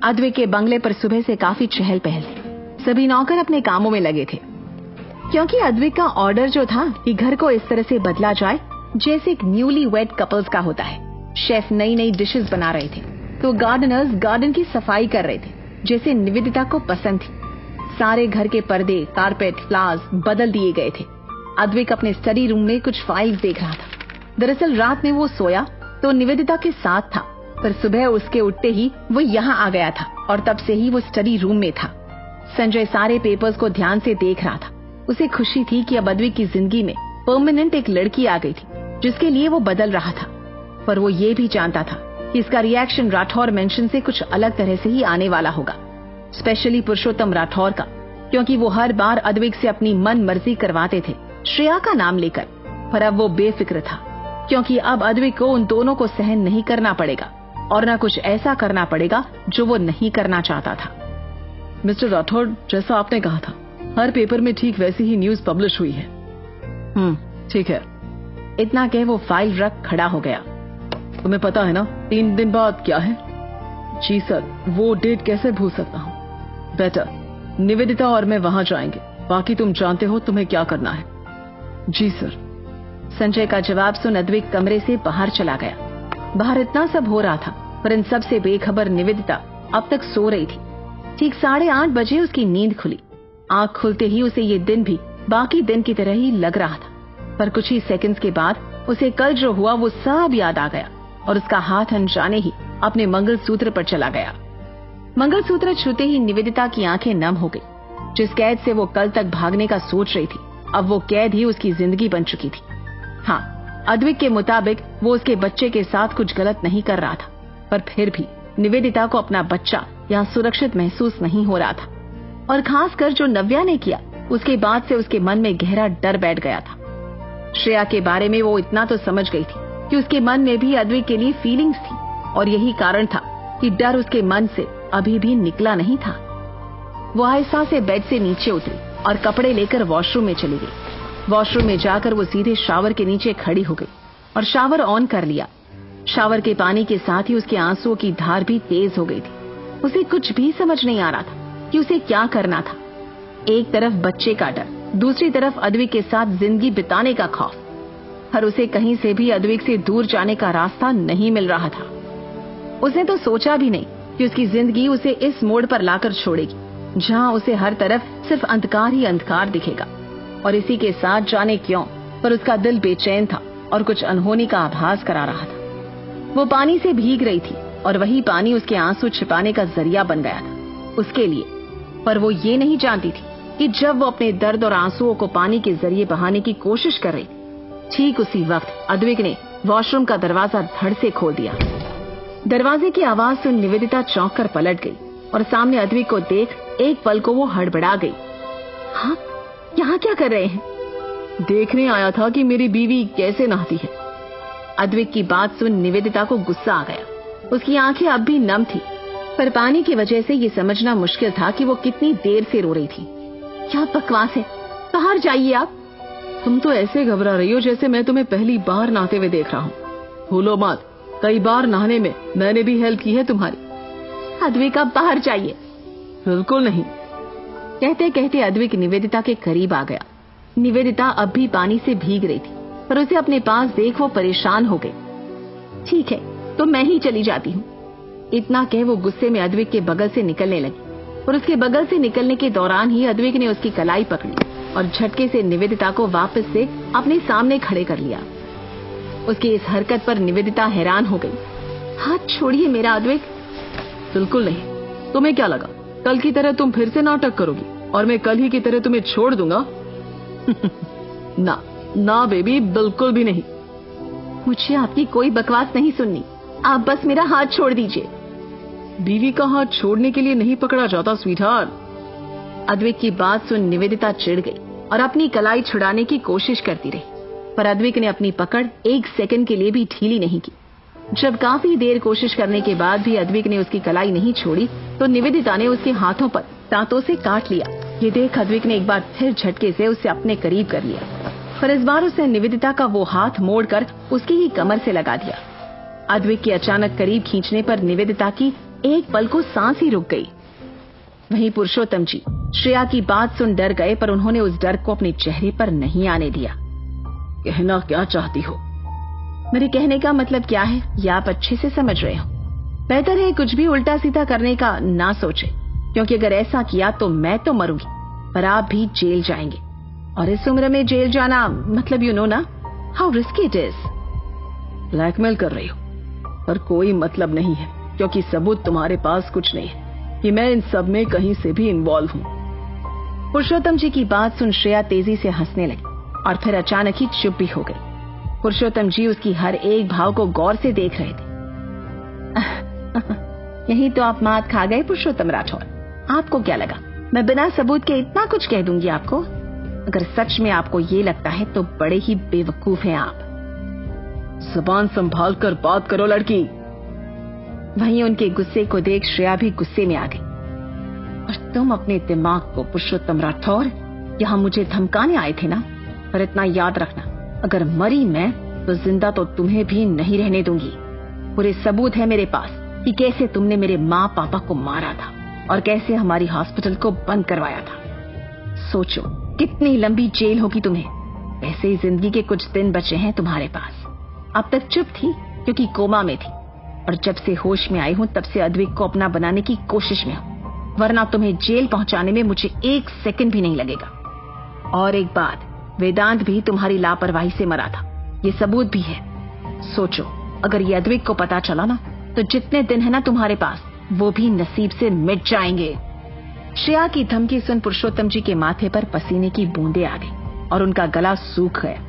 अद्विक के बंगले पर सुबह से काफी चहल पहल थी। सभी नौकर अपने कामों में लगे थे, क्योंकि अद्विक का ऑर्डर जो था कि घर को इस तरह से बदला जाए जैसे एक न्यूली वेड कपल्स का होता है। शेफ नई नई डिशेस बना रहे थे तो गार्डनर्स गार्डन की सफाई कर रहे थे जैसे निवेदिता को पसंद थी। सारे घर के पर्दे, कारपेट, फ्लावर्स बदल दिए गए थे। अद्विक अपने स्टडी रूम में कुछ फाइल्स देख रहा था। दरअसल रात में वो सोया तो निवेदिता के साथ था, पर सुबह उसके उठते ही वो यहाँ आ गया था और तब से ही वो स्टडी रूम में था। संजय सारे पेपर्स को ध्यान से देख रहा था। उसे खुशी थी कि अब अद्विक की जिंदगी में परमानेंट एक लड़की आ गई थी जिसके लिए वो बदल रहा था, पर वो ये भी जानता था कि इसका रिएक्शन राठौर मेंशन से कुछ अलग तरह से ही आने वाला होगा, स्पेशली पुरुषोत्तम राठौर का, क्योंकि वो हर बार अद्विक से अपनी मन मर्जी करवाते थे श्रेया का नाम लेकर। पर अब वो बेफिक्र था, क्योंकि अब अद्विक को उन दोनों को सहन नहीं करना पड़ेगा और न कुछ ऐसा करना पड़ेगा जो वो नहीं करना चाहता था। मिस्टर राठौर, जैसा आपने कहा था, हर पेपर में ठीक वैसी ही न्यूज पब्लिश हुई है। ठीक है। इतना कह वो फाइल रख खड़ा हो गया। तुम्हें पता है ना 3 दिन बाद क्या है? जी सर, वो डेट कैसे भूल सकता हूँ। बेटर, निवेदिता और मैं वहां जाएंगे, बाकी तुम जानते हो तुम्हें क्या करना है। जी सर। संजय का जवाब सुन अद्विक कमरे से बाहर चला गया। बाहर इतना सब हो रहा था, पर इन सब से बेखबर निवेदिता अब तक सो रही थी। ठीक 8:30 बजे उसकी नींद खुली। आंख खुलते ही उसे ये दिन भी बाकी दिन की तरह ही लग रहा था, पर कुछ ही सेकंड्स के बाद उसे कल जो हुआ वो सब याद आ गया और उसका हाथ अनजाने ही अपने मंगलसूत्र पर चला गया। मंगलसूत्र छूते ही निवेदिता की आंखें नम हो गई। जिस कैद से वो कल तक भागने का सोच रही थी, अब वो कैद ही उसकी जिंदगी बन चुकी थी। हाँ, अद्विक के मुताबिक वो उसके बच्चे के साथ कुछ गलत नहीं कर रहा था, पर फिर भी निवेदिता को अपना बच्चा यहाँ सुरक्षित महसूस नहीं हो रहा था। और खासकर जो नव्या ने किया, उसके बाद से उसके मन में गहरा डर बैठ गया था। श्रेया के बारे में वो इतना तो समझ गई थी कि उसके मन में भी अद्विक के लिए फीलिंग्स थी, और यही कारण था कि डर उसके मन से अभी भी निकला नहीं था। वो आहिस्ता से बेड से नीचे उतरी और कपड़े लेकर वॉशरूम में चली गई। वॉशरूम में जाकर वो सीधे शावर के नीचे खड़ी हो गई और शावर ऑन कर लिया। शावर के पानी के साथ ही उसके आंसुओं की धार भी तेज हो गई थी। उसे कुछ भी समझ नहीं आ रहा था कि उसे क्या करना था। एक तरफ बच्चे का डर, दूसरी तरफ अद्विक के साथ जिंदगी बिताने का खौफ, पर उसे कहीं से भी अद्विक से दूर जाने का रास्ता नहीं मिल रहा था। उसने तो सोचा भी नहीं कि उसकी जिंदगी उसे इस मोड़ पर लाकर छोड़ेगी जहां उसे हर तरफ सिर्फ अंधकार ही अंधकार दिखेगा। और इसी के साथ जाने क्यों, पर उसका दिल बेचैन था और कुछ अनहोनी का आभास करा रहा था। वो पानी से भीग रही थी और वही पानी उसके आंसू छिपाने का जरिया बन गया था उसके लिए। पर वो ये नहीं जानती थी कि जब वो अपने दर्द और आंसुओं को पानी के जरिए बहाने की कोशिश कर रही, ठीक उसी वक्त अद्विक ने वॉशरूम का दरवाजा धड़ से खोल दिया। दरवाजे की आवाज सुन निवेदिता चौंक कर पलट गई और सामने अद्विक को देख एक पल को वो हड़बड़ा गई। हाँ, यहाँ क्या कर रहे हैं? देखने आया था कि मेरी बीवी कैसे नहाती है। अद्विक की बात सुन निवेदिता को गुस्सा आ गया। उसकी आंखें अब भी नम थी, पर पानी की वजह से ये समझना मुश्किल था कि वो कितनी देर से रो रही थी। क्या बकवास है, बाहर जाइए आप। तुम तो ऐसे घबरा रही हो जैसे मैं तुम्हें पहली बार नहाते हुए देख रहा हूँ। भूलो मत, कई बार नहाने में मैंने भी हेल्प की है तुम्हारी। अद्विक, आप बाहर जाइए। बिल्कुल नहीं। कहते कहते अद्विक निवेदिता के करीब आ गया। निवेदिता अब भी पानी से भीग रही थी, पर उसे अपने पास देख वो परेशान हो गई। ठीक है, तो मैं ही चली जाती हूँ। इतना कह वो गुस्से में अद्विक के बगल से निकलने लगी, और उसके बगल से निकलने के दौरान ही अद्विक ने उसकी कलाई पकड़ी और झटके से निवेदिता को वापस से अपने सामने खड़े कर लिया। उसकी इस हरकत पर निवेदिता हैरान हो गई। हाथ छोड़िए मेरा अद्विक। बिल्कुल नहीं। तुम्हें क्या लगा कल की तरह तुम फिर से नाटक करोगी और मैं कल ही की तरह तुम्हें छोड़ दूंगा? ना ना बेबी, बिल्कुल भी नहीं। मुझे आपकी कोई बकवास नहीं सुननी, आप बस मेरा हाथ छोड़ दीजिए। बीवी का हाथ छोड़ने के लिए नहीं पकड़ा जाता स्वीटहार्ट। अद्विक की बात सुन निवेदिता चिढ़ गई और अपनी कलाई छुड़ाने की कोशिश करती रही, पर अद्विक ने अपनी पकड़ एक सेकंड के लिए भी ढीली नहीं की। जब काफी देर कोशिश करने के बाद भी अद्विक ने उसकी कलाई नहीं छोड़ी, तो निवेदिता ने उसके हाथों पर दांतों से काट लिया। ये देख अद्विक ने एक बार फिर झटके से उसे अपने करीब कर लिया, पर इस बार उसने निवेदिता का वो हाथ मोड़कर उसकी ही कमर से लगा दिया। अद्विक के अचानक करीब खींचने पर निवेदिता की एक पल को सांस ही रुक गई। वहीं पुरुषोत्तम जी श्रेया की बात सुन डर गए, पर उन्होंने उस डर को अपने चेहरे पर नहीं आने दिया। कहना क्या चाहती हो? मेरे कहने का मतलब क्या है ये आप अच्छे से समझ रहे हो। बेहतर है कुछ भी उल्टा सीधा करने का ना सोचे, क्योंकि अगर ऐसा किया तो मैं तो मरूंगी, पर आप भी जेल जाएंगे। और इस उम्र में जेल जाना मतलब यू नो ना how risky it is. Blackmail कर रही हो, पर कोई मतलब नहीं है, क्योंकि सबूत तुम्हारे पास कुछ नहीं है कि मैं इन सब में कहीं से भी इन्वॉल्व हूँ। पुरुषोत्तम जी की बात सुन श्रेया तेजी से हंसने लगी और फिर अचानक ही चुप भी हो गई। पुरुषोत्तम जी उसकी हर एक भाव को गौर से देख रहे थे। यही तो आप मात खा गए पुरुषोत्तम राठौर। आपको क्या लगा मैं बिना सबूत के इतना कुछ कह दूंगी आपको? अगर सच में आपको ये लगता है तो बड़े ही बेवकूफ हैं आप। जुबान संभाल कर बात करो लड़की। वहीं उनके गुस्से को देख श्रेया भी गुस्से में आ गई। और तुम अपने दिमाग को पुरुषोत्तम राठौर यहाँ मुझे धमकाने आए थे ना, पर इतना याद रखना, अगर मरी मैं तो जिंदा तो तुम्हें भी नहीं रहने दूंगी। पूरे सबूत है मेरे पास कि कैसे तुमने मेरे माँ पापा को मारा था और कैसे हमारी हॉस्पिटल को बंद करवाया था। सोचो कितनी लंबी जेल होगी तुम्हें। ऐसे ही जिंदगी के कुछ दिन बचे हैं तुम्हारे पास। अब तक चुप थी क्योंकि कोमा में थी, और जब से होश में आई हूँ तब से अद्विक को अपना बनाने की कोशिश में हूँ, वरना तुम्हें जेल पहुंचाने में मुझे एक सेकंड भी नहीं लगेगा। और एक बात, वेदांत भी तुम्हारी लापरवाही से मरा था, ये सबूत भी है। सोचो अगर ये अद्विक को पता चला ना तो जितने दिन है ना तुम्हारे पास वो भी नसीब से मिट जाएंगे। श्रेया की धमकी सुन पुरुषोत्तम जी के माथे पर पसीने की बूंदें आ गई और उनका गला सूख गया।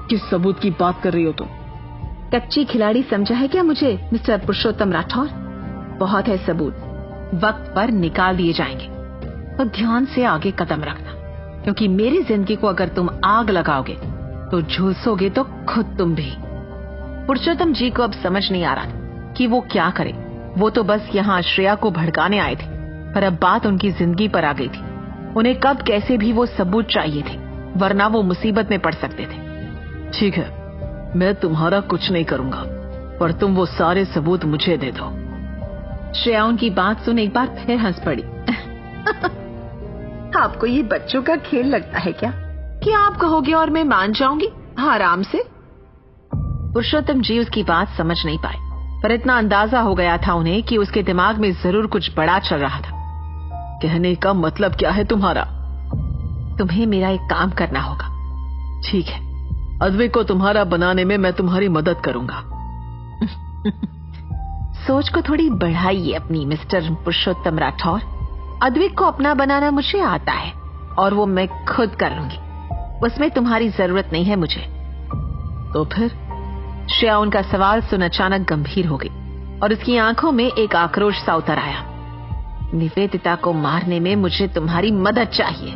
किस सबूत की बात कर रही हो तुम? कच्ची खिलाड़ी समझा है क्या मुझे मिस्टर पुरुषोत्तम राठौर? बहुत है सबूत, वक्त पर निकाल दिए जाएंगे। तो ध्यान से आगे कदम रखना, क्योंकि मेरी जिंदगी को अगर तुम आग लगाओगे तो झुलसोगे तो खुद तुम भी। पुरुषोत्तम जी को अब समझ नहीं आ रहा था कि वो क्या करे। वो तो बस यहाँ श्रेया को भड़काने आए थे, पर अब बात उनकी जिंदगी पर आ गई थी। उन्हें कब कैसे भी वो सबूत चाहिए थे, वरना वो मुसीबत में पड़ सकते थे। ठीक है, मैं तुम्हारा कुछ नहीं करूंगा, पर तुम वो सारे सबूत मुझे दे दो। श्रेया उनकी बात सुन एक बार फिर हंस पड़ी। आपको ये बच्चों का खेल लगता है क्या कि आप कहोगे और मैं मान जाऊंगी आराम से? पुरुषोत्तम जी उसकी बात समझ नहीं पाए, पर इतना अंदाजा हो गया था उन्हें कि उसके दिमाग में जरूर कुछ बड़ा चल रहा था। कहने का मतलब क्या है तुम्हारा? तुम्हें मेरा एक काम करना होगा। ठीक है, अद्विक को तुम्हारा बनाने में मैं तुम्हारी मदद करूंगा। सोच को थोड़ी बढ़ाइए अपनी मिस्टर पुरुषोत्तम राठौर। अद्विक को अपना बनाना मुझे आता है और वो मैं खुद कर लूंगी, उसमें तुम्हारी जरूरत नहीं है मुझे। तो फिर? श्रेया उनका सवाल सुन अचानक गंभीर हो गई और उसकी आंखों में एक आक्रोश सा उतर आया। निवेदिता को मारने में मुझे तुम्हारी मदद चाहिए।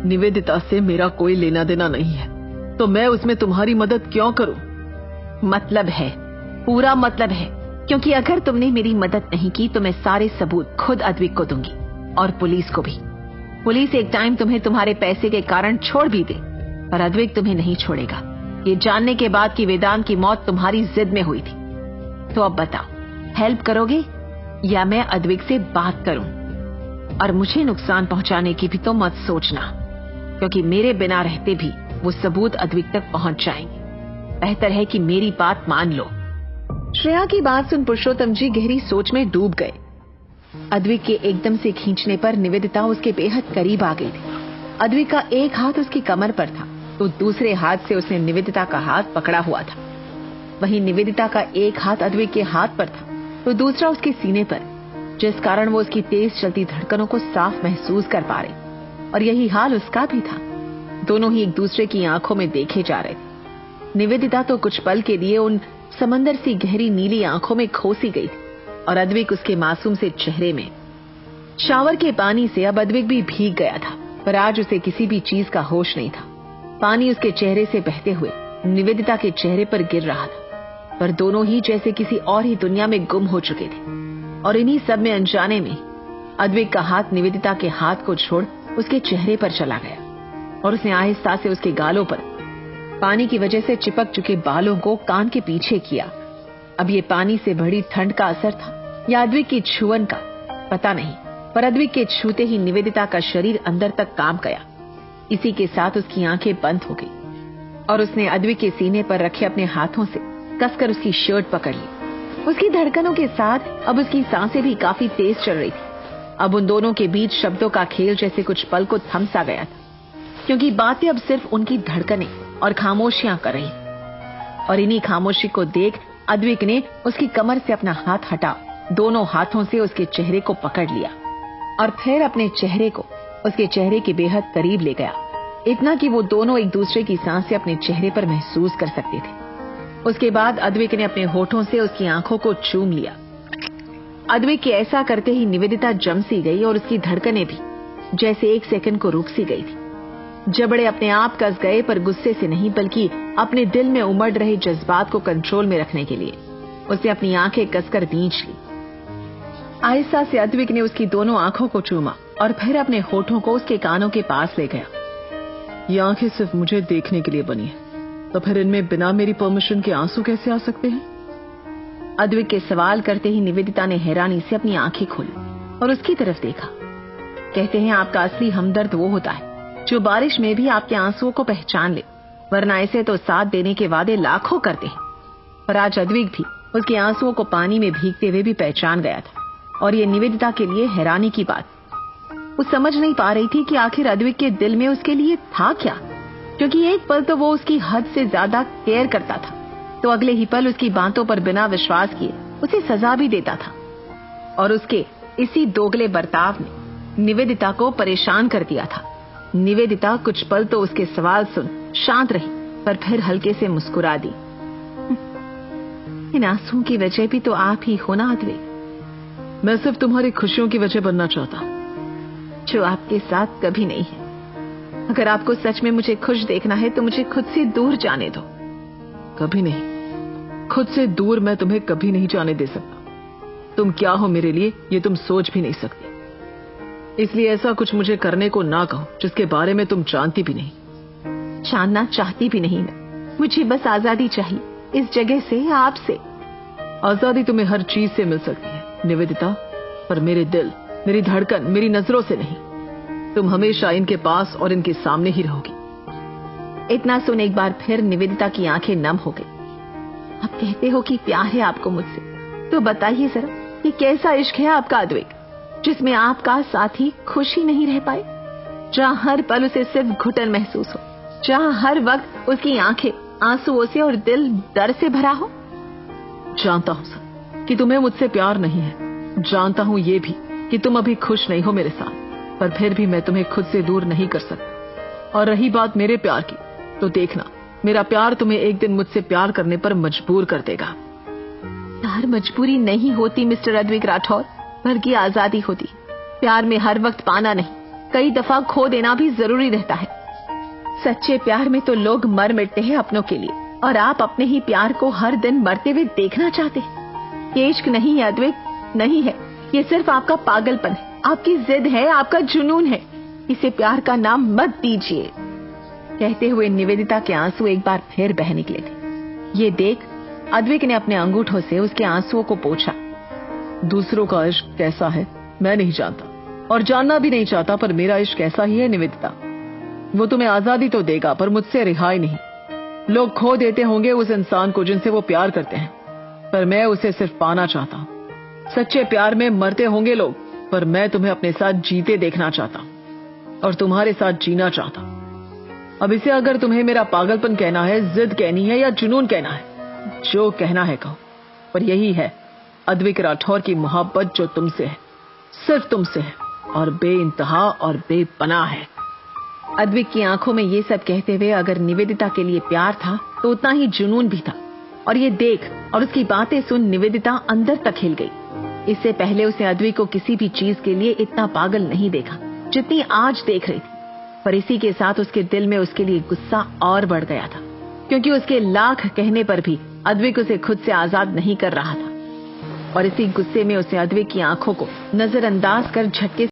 निवेदिता से मेरा कोई लेना देना नहीं है, तो मैं उसमें तुम्हारी मदद क्यों करूं? मतलब है, पूरा मतलब है, क्योंकि अगर तुमने मेरी मदद नहीं की तो मैं सारे सबूत खुद अद्विक को दूंगी और पुलिस को भी। पुलिस एक टाइम तुम्हें तुम्हारे पैसे के कारण छोड़ भी दे, पर अद्विक तुम्हें नहीं छोड़ेगा, ये जानने के बाद कि वेदांत की मौत तुम्हारी जिद में हुई थी। तो अब बताओ, हेल्प करोगे या मैं अद्विक से बात करूं? और मुझे नुकसान पहुंचाने की भी तो मत सोचना, क्योंकि मेरे बिना रहते भी वो सबूत अद्विक तक पहुंच जाएंगे। बेहतर है कि मेरी बात मान लो। श्रेया की बात सुन पुरुषोत्तम जी गहरी सोच में डूब गए। अद्विक के एकदम से खींचने पर निवेदिता उसके बेहद करीब आ गई थी। अद्विक का एक हाथ उसकी कमर पर था तो दूसरे हाथ से उसने निवेदिता का हाथ पकड़ा हुआ था। वहीं निवेदिता का एक हाथ अद्विक के हाथ पर था तो दूसरा उसके सीने पर, जिस कारण वो उसकी तेज चलती धड़कनों को साफ महसूस कर पा रही। और यही हाल उसका भी था। दोनों ही एक दूसरे की आंखों में देखे जा रहे थे। निवेदिता तो कुछ पल के लिए उन समंदर सी गहरी नीली आंखों में खोसी गई थी और अद्विक उसके मासूम से चेहरे में। शावर के पानी से अब अद्विक भी भीग गया था, पर आज उसे किसी भी चीज का होश नहीं था। पानी उसके चेहरे से बहते हुए निवेदिता के चेहरे पर गिर रहा था, पर दोनों ही जैसे किसी और ही दुनिया में गुम हो चुके थे। और इन्हीं सब में अनजाने में अद्विक का हाथ निवेदिता के हाथ को छोड़ उसके चेहरे पर चला गया और उसने आहिस्ता से उसके गालों पर पानी की वजह से चिपक चुके बालों को कान के पीछे किया। अब ये पानी से बढ़ी ठंड का असर था या अद्विक की छुअन का, पता नहीं, पर अद्विक के छूते ही निवेदिता का शरीर अंदर तक कांप गया। इसी के साथ उसकी आंखें बंद हो गई और उसने अद्विक के सीने पर रखे अपने हाथों से कसकर उसकी शर्ट पकड़ ली। उसकी धड़कनों के साथ अब उसकी सांसें भी काफी तेज चल रही थी। अब उन दोनों के बीच शब्दों का खेल जैसे कुछ पल को थम सा गया था, क्योंकि बातें अब सिर्फ उनकी धड़कनें और खामोशियां कर रही। और इन्हीं खामोशी को देख अद्विक ने उसकी कमर से अपना हाथ हटा दोनों हाथों से उसके चेहरे को पकड़ लिया और फिर अपने चेहरे को उसके चेहरे के बेहद करीब ले गया, इतना कि वो दोनों एक दूसरे की सांसें अपने चेहरे पर महसूस कर सकते थे। उसके बाद अद्विक ने अपने होठों से उसकी आंखों को चूम लिया। अद्विक के ऐसा करते ही निवेदिता जम सी गई और उसकी धड़कनें भी जैसे एक सेकंड को रुक सी गई थी। जबड़े अपने आप कस गए, पर गुस्से से नहीं बल्कि अपने दिल में उमड़ रहे जज्बात को कंट्रोल में रखने के लिए। उसने अपनी आंखें कसकर भींच ली। आहिस्ता से अद्विक ने उसकी दोनों आंखों को चूमा और फिर अपने होठों को उसके कानों के पास ले गया। ये आंखें सिर्फ मुझे देखने के लिए बनी है, तो फिर इनमें बिना मेरी परमिशन के आंसू कैसे आ सकते हैं? अद्विक के सवाल करते ही निवेदिता ने हैरानी से अपनी आंखें खोली और उसकी तरफ देखा। कहते हैं आपका असली हमदर्द वो होता है जो बारिश में भी आपके आंसुओं को पहचान ले, वरना ऐसे तो साथ देने के वादे लाखों करते हैं। पर आज अद्विक भी उसके आंसुओं को पानी में भीगते हुए भी पहचान गया था, और ये निवेदिता के लिए हैरानी की बात। वो समझ नहीं पा रही थी कि आखिर अद्विक के दिल में उसके लिए था क्या, क्योंकि एक पल तो वो उसकी हद से ज्यादा केयर करता था, तो अगले ही पल उसकी बातों पर बिना विश्वास किए उसे सजा भी देता था। और उसके इसी दोगले बर्ताव ने निवेदिता को परेशान कर दिया था। निवेदिता कुछ पल तो उसके सवाल सुन शांत रही, पर फिर हल्के से मुस्कुरा दी। इन आंसुओं की वजह भी तो आप ही हो ना अद्विक? मैं सिर्फ तुम्हारी खुशियों की वजह बनना चाहता, जो आपके साथ कभी नहीं है। अगर आपको सच में मुझे खुश देखना है तो मुझे खुद से दूर जाने दो। कभी नहीं, खुद से दूर मैं तुम्हें कभी नहीं जाने दे सकता। तुम क्या हो मेरे लिए ये तुम सोच भी नहीं सकती, इसलिए ऐसा कुछ मुझे करने को ना कहो जिसके बारे में तुम जानती भी नहीं। जानना चाहती भी नहीं मैं, मुझे बस आजादी चाहिए, इस जगह से, आपसे। आजादी तुम्हें हर चीज से मिल सकती है निवेदिता, पर मेरे दिल, मेरी धड़कन, मेरी नजरों से नहीं। तुम हमेशा इनके पास और इनके सामने ही रहोगी। इतना सुन एक बार फिर निवेदिता की आंखें नम हो गई। आप कहते हो कि प्यार है आपको मुझसे, तो बताइए जरा ये कैसा इश्क है आपका अद्विक, जिसमें आपका साथी खुश ही नहीं रह पाए, जहां हर पल उसे सिर्फ घुटन महसूस हो, जहां हर वक्त उसकी आंखें आंसुओं से और दिल डर से भरा हो। जानता हूं सर कि तुम्हें मुझसे प्यार नहीं है, जानता हूं ये भी कि तुम अभी खुश नहीं हो मेरे साथ, पर फिर भी मैं तुम्हें खुद से दूर नहीं कर सकता। और रही बात मेरे प्यार की, तो देखना मेरा प्यार तुम्हें एक दिन मुझसे प्यार करने पर मजबूर कर देगा। प्यार मजबूरी नहीं होती मिस्टर अद्विक राठौर, बल्कि आजादी होती। प्यार में हर वक्त पाना नहीं, कई दफा खो देना भी जरूरी रहता है। सच्चे प्यार में तो लोग मर मिटते हैं अपनों के लिए, और आप अपने ही प्यार को हर दिन मरते हुए देखना चाहते हैं। ये इश्क नहीं है अद्विक, नहीं है। ये सिर्फ आपका पागलपन है, आपकी जिद है, आपका जुनून है। इसे प्यार का नाम मत दीजिए। कहते हुए निवेदिता के आंसू एक बार फिर बह निकले थे। ये देख अद्विक ने अपने अंगूठों से उसके आंसुओं को पोंछा। दूसरों का इश्क कैसा है मैं नहीं जानता, और जानना भी नहीं चाहता, पर मेरा इश्क ऐसा ही है निवेदिता। वो तुम्हें आजादी तो देगा, पर मुझसे रिहाई नहीं। लोग खो देते होंगे उस इंसान को जिनसे वो प्यार करते हैं, पर मैं उसे सिर्फ पाना चाहता हूँ। सच्चे प्यार में मरते होंगे लोग, पर मैं तुम्हें अपने साथ जीते देखना चाहता हूँ और तुम्हारे साथ जीना चाहता हूँ। अब इसे अगर तुम्हें मेरा पागलपन कहना है, जिद कहनी है या जुनून कहना है, जो कहना है कहो, पर यही है अद्विक राठौर की मोहब्बत जो तुमसे है, सिर्फ तुमसे है, और बेइंतहा और बेपनाह है। अद्विक की आंखों में ये सब कहते हुए अगर निवेदिता के लिए प्यार था तो उतना ही जुनून भी था। और ये देख और उसकी बातें सुन निवेदिता अंदर तक हिल गई। इससे पहले उसे अद्विक को किसी भी चीज के लिए इतना पागल नहीं देखा जितनी आज देख रही थी। पर इसी के साथ उसके दिल में उसके लिए गुस्सा और बढ़ गया था, क्योंकि उसके लाख कहने पर भी अद्विक उसे खुद से आजाद नहीं कर रहा था। और इसी गुस्से में उसे अद्विक की आंखों को नजरअंदाज कर झटके